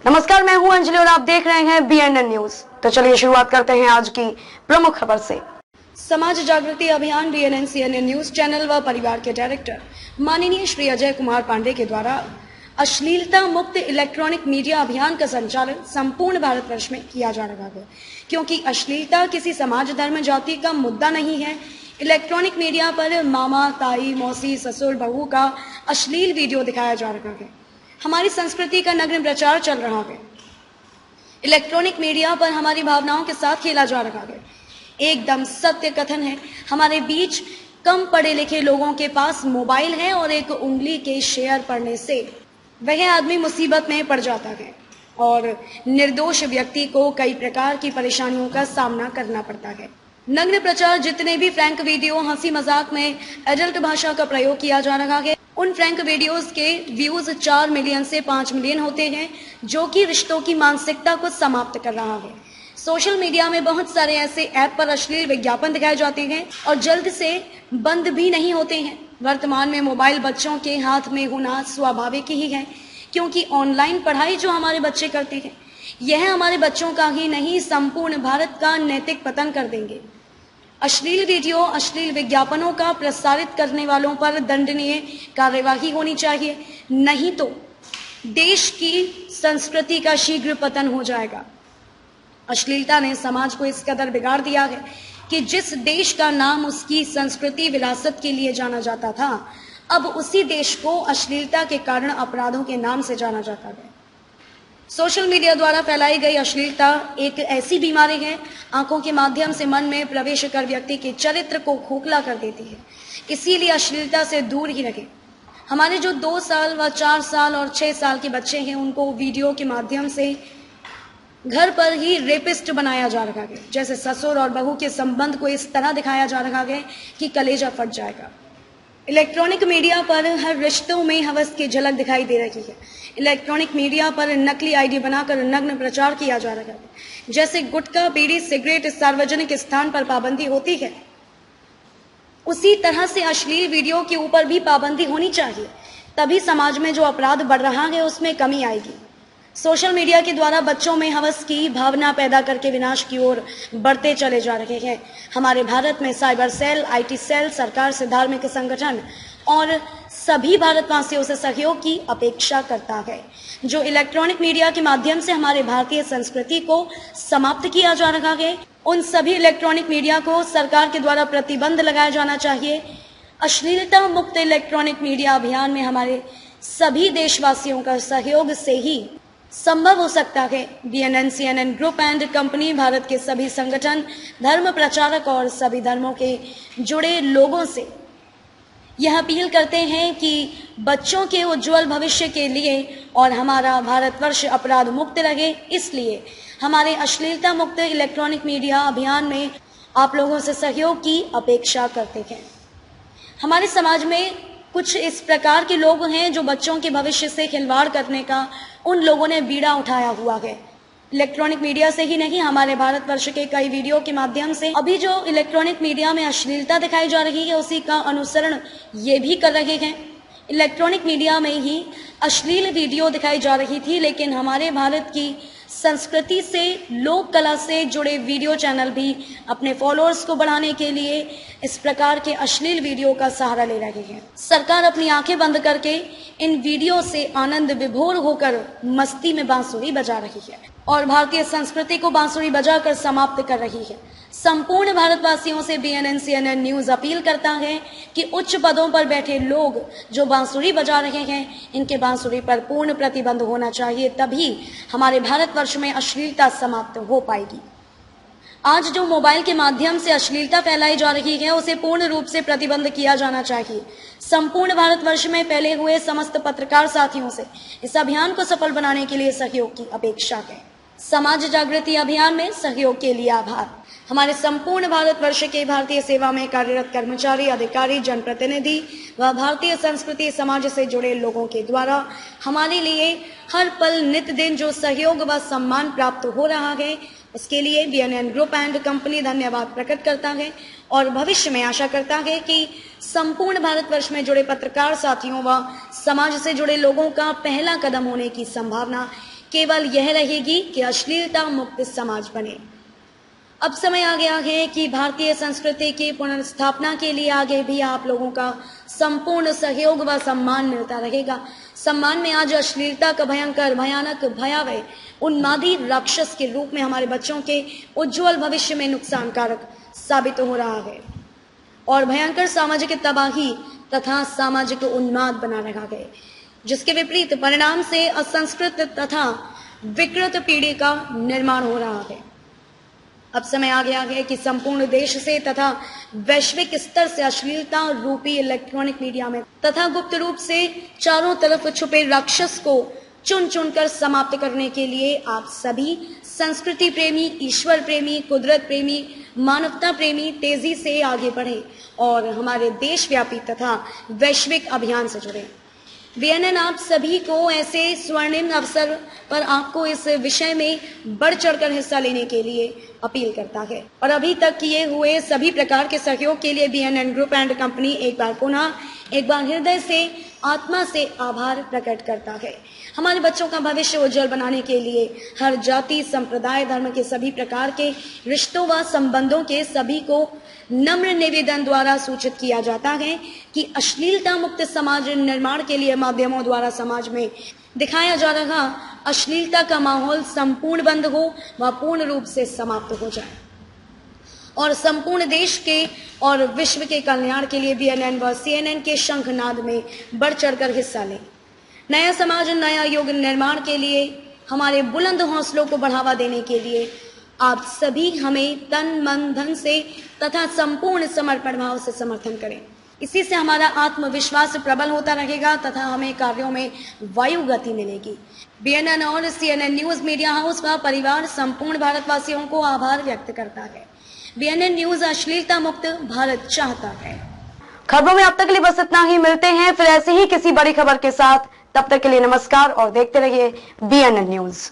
नमस्कार, मैं हूं अंजलि और आप देख रहे हैं BNN न्यूज। तो चलिए शुरुआत करते हैं आज की प्रमुख खबर से। समाज जागृति अभियान BNN CNN न्यूज चैनल व परिवार के डायरेक्टर माननीय श्री अजय कुमार पांडे के द्वारा अश्लीलता मुक्त इलेक्ट्रॉनिक मीडिया अभियान का संचालन संपूर्ण भारतवर्ष में किया जा रहा है, क्योंकि अश्लीलता किसी समाज, धर्म, जाति का मुद्दा नहीं है। इलेक्ट्रॉनिक मीडिया पर मामा, ताई, मौसी, ससुर, बहू का अश्लील वीडियो दिखाया जा रहा है। हमारी संस्कृति का नग्न प्रचार चल रहा है। इलेक्ट्रॉनिक मीडिया पर हमारी भावनाओं के साथ खेला जा रहा है। एकदम सत्य कथन है, हमारे बीच कम पढ़े लिखे लोगों के पास मोबाइल है और एक उंगली के शेयर पड़ने से वह आदमी मुसीबत में पड़ जाता है और निर्दोष व्यक्ति को कई प्रकार की परेशानियों का सामना करना पड़ता है। नग्न प्रचार, जितने भी फ्रैंक वीडियो, हंसी मजाक में एडल्ट भाषा का प्रयोग किया जा रहा है, उन फ्रैंक वीडियोस के व्यूज 4 मिलियन से 5 मिलियन होते हैं, जो कि रिश्तों की मानसिकता को समाप्त कर रहा है। सोशल मीडिया में बहुत सारे ऐसे ऐप पर अश्लील विज्ञापन दिखाए जाते हैं और जल्द से बंद भी नहीं होते हैं। वर्तमान में मोबाइल बच्चों के हाथ में होना स्वाभाविक ही है, क्योंकि ऑनलाइन पढ़ाई जो हमारे बच्चे करते हैं, यह हमारे बच्चों का ही नहीं, संपूर्ण भारत का नैतिक पतन कर देंगे। अश्लील वीडियो, अश्लील विज्ञापनों का प्रसारित करने वालों पर दंडनीय कार्यवाही होनी चाहिए, नहीं तो देश की संस्कृति का शीघ्र पतन हो जाएगा। अश्लीलता ने समाज को इस कदर बिगाड़ दिया है कि जिस देश का नाम उसकी संस्कृति, विरासत के लिए जाना जाता था, अब उसी देश को अश्लीलता के कारण अपराधों के नाम से जाना जाता है। सोशल मीडिया द्वारा फैलाई गई अश्लीलता एक ऐसी बीमारी है, आंखों के माध्यम से मन में प्रवेश कर व्यक्ति के चरित्र को खोखला कर देती है। इसीलिए अश्लीलता से दूर ही रहे। हमारे जो 2 साल व 4 साल और 6 साल के बच्चे हैं, उनको वीडियो के माध्यम से घर पर ही रेपिस्ट बनाया जा रहा है। जैसे ससुर और बहू के संबंध को इस तरह दिखाया जा रहा है कि कलेजा फट जाएगा। इलेक्ट्रॉनिक मीडिया पर हर रिश्तों में हवस की झलक दिखाई दे रही है। इलेक्ट्रॉनिक मीडिया पर नकली आईडी बनाकर नग्न प्रचार किया जा रहा है। जैसे गुटखा, बीड़ी, सिगरेट सार्वजनिक स्थान पर पाबंदी होती है, उसी तरह से अश्लील वीडियो के ऊपर भी पाबंदी होनी चाहिए। तभी समाज में जो अपराध बढ़ रहा है उसमें कमी आएगी। सोशल मीडिया के द्वारा बच्चों में हवस की भावना पैदा करके विनाश की ओर बढ़ते चले जा रहे हैं। हमारे भारत में साइबर सेल, IT सेल, सरकार से धार्मिक संगठन और सभी भारतवासियों से सहयोग की अपेक्षा करता है। जो इलेक्ट्रॉनिक मीडिया के माध्यम से हमारे भारतीय संस्कृति को समाप्त किया जा रहा है, उन सभी इलेक्ट्रॉनिक मीडिया को सरकार के द्वारा प्रतिबंध लगाया जाना चाहिए। अश्लीलता मुक्त इलेक्ट्रॉनिक मीडिया अभियान में हमारे सभी देशवासियों का सहयोग से ही संभव हो सकता है। BNN CNN group and company Bharat के सभी संगठन, धर्म प्रचारक और सभी धर्मों के जुड़े लोगों से यह अपील करते हैं कि बच्चों के उज्जवल भविष्य के लिए और हमारा भारतवर्ष अपराध मुक्त रहे, इसलिए हमारे अश्लीलता मुक्त इलेक्ट्रॉनिक मीडिया अभियान में आप लोगों से सहयोग की अपेक्षा करते हैं। हमारे समाज में कुछ इस प्रकार के लोग हैं जो बच्चों के भविष्य से खिलवाड़ करने का उन लोगों ने बीड़ा उठाया हुआ है। इलेक्ट्रॉनिक मीडिया से ही नहीं, हमारे भारतवर्ष के कई वीडियो के माध्यम से अभी जो इलेक्ट्रॉनिक मीडिया में अश्लीलता दिखाई जा रही है, उसी का अनुसरण ये भी कर रहे हैं। इलेक्ट्रॉनिक मीडिया में ही अश्लील वीडियो दिखाई जा रही थी, लेकिन हमारे भारत की संस्कृति से, लोक कला से जुड़े वीडियो चैनल भी अपने फॉलोअर्स को बढ़ाने के लिए इस प्रकार के अश्लील वीडियो का सहारा ले रहे हैं। सरकार अपनी आंखें बंद करके इन वीडियो से आनंद विभोर होकर मस्ती में बांसुरी बजा रही है और भारतीय संस्कृति को बांसुरी बजाकर समाप्त कर रही है। संपूर्ण भारतवासियों से BNN CNN न्यूज अपील करता है कि उच्च पदों पर बैठे लोग जो बांसुरी बजा रहे हैं, इनके बांसुरी पर पूर्ण प्रतिबंध होना चाहिए, तभी हमारे भारतवर्ष में अश्लीलता समाप्त हो पाएगी। आज जो मोबाइल के माध्यम से अश्लीलता फैलाई जा रही है, उसे पूर्ण रूप से प्रतिबंध किया जाना चाहिए। संपूर्ण भारतवर्ष में फैले हुए समस्त पत्रकार साथियों से इस अभियान को सफल बनाने के लिए सहयोग की अपेक्षा है। समाज जागृति अभियान में सहयोग के लिए आभार। हमारे संपूर्ण भारतवर्ष के भारतीय सेवा में कार्यरत कर्मचारी, अधिकारी, जनप्रतिनिधि व भारतीय संस्कृति समाज से जुड़े लोगों के द्वारा हमारे लिए हर पल नित दिन जो सहयोग व सम्मान प्राप्त हो रहा है, उसके लिए BNN ग्रुप एंड कंपनी धन्यवाद प्रकट करता है और भविष्य में आशा करता है कि संपूर्ण भारतवर्ष में जुड़े पत्रकार साथियों व समाज से जुड़े लोगों का पहला कदम होने की संभावना केवल यह रहेगी कि अश्लीलता मुक्त समाज बने। अब समय आ गया है कि भारतीय संस्कृति की पुनर्स्थापना के लिए आगे भी आप लोगों का संपूर्ण सहयोग व सम्मान मिलता रहेगा। सम्मान में आज अश्लीलता का भयंकर, भयानक, भयावह, उन्मादी राक्षस के रूप में हमारे बच्चों के उज्जवल भविष्य में नुकसानकारक साबित हो रहा है और भयंकर सामाजिक तबाही तथा सामाजिक उन्माद बना रखा है, जिसके विपरीत परिणाम से असंस्कृत तथा विकृत पीढ़ी का निर्माण हो रहा है। अब समय आ गया है कि संपूर्ण देश से तथा वैश्विक स्तर से अश्लीलता रूपी इलेक्ट्रॉनिक मीडिया में तथा गुप्त रूप से चारों तरफ छुपे राक्षस को चुन चुनकर समाप्त करने के लिए आप सभी संस्कृति प्रेमी, ईश्वर प्रेमी, कुदरत प्रेमी, मानवता प्रेमी तेजी से आगे बढ़े और हमारे देशव्यापी तथा वैश्विक अभियान से जुड़े। बीएनएन आप सभी को ऐसे स्वर्णिम अवसर पर आपको इस विषय में बढ़ चढ़कर हिस्सा लेने के लिए अपील करता है और अभी तक किए हुए सभी प्रकार के सहयोग के लिए बीएनएन ग्रुप एंड कंपनी एक बार हृदय से, आत्मा से आभार प्रकट करता है। हमारे बच्चों का भविष्य उज्जवल बनाने के लिए हर जाति, संप्रदाय, धर्म के सभी प्रकार के रिश्तों व संबंधों के सभी को नम्र निवेदन द्वारा सूचित किया जाता है कि अश्लीलता मुक्त समाज निर्माण के लिए माध्यमों द्वारा समाज में दिखाया जा रहा अश्लीलता का माहौल संपूर्ण बंद हो व पूर्ण रूप से समाप्त हो जाए और संपूर्ण देश के और विश्व के कल्याण के लिए बीएनएन व सीएनएन के शंखनाद में बढ़ चढ़कर हिस्सा लें। नया समाज, नया युग निर्माण के लिए हमारे बुलंद हौसलों को बढ़ावा देने के लिए आप सभी हमें तन, मन, धन से तथा संपूर्ण समर्पण भाव से समर्थन करें। इसी से हमारा आत्मविश्वास प्रबल होता रहेगा तथा हमें कार्यों में वायु गति मिलेगी। बीएनएन और सीएनएन न्यूज मीडिया हाउस का परिवार संपूर्ण भारतवासियों को आभार व्यक्त करता है। बीएनएन न्यूज अश्लीलता मुक्त भारत चाहता है। खबरों में अब तक के लिए बस इतना ही। मिलते हैं फिर ऐसे ही किसी बड़ी खबर के साथ। तब तक के लिए नमस्कार और देखते रहिए बीएनएन न्यूज।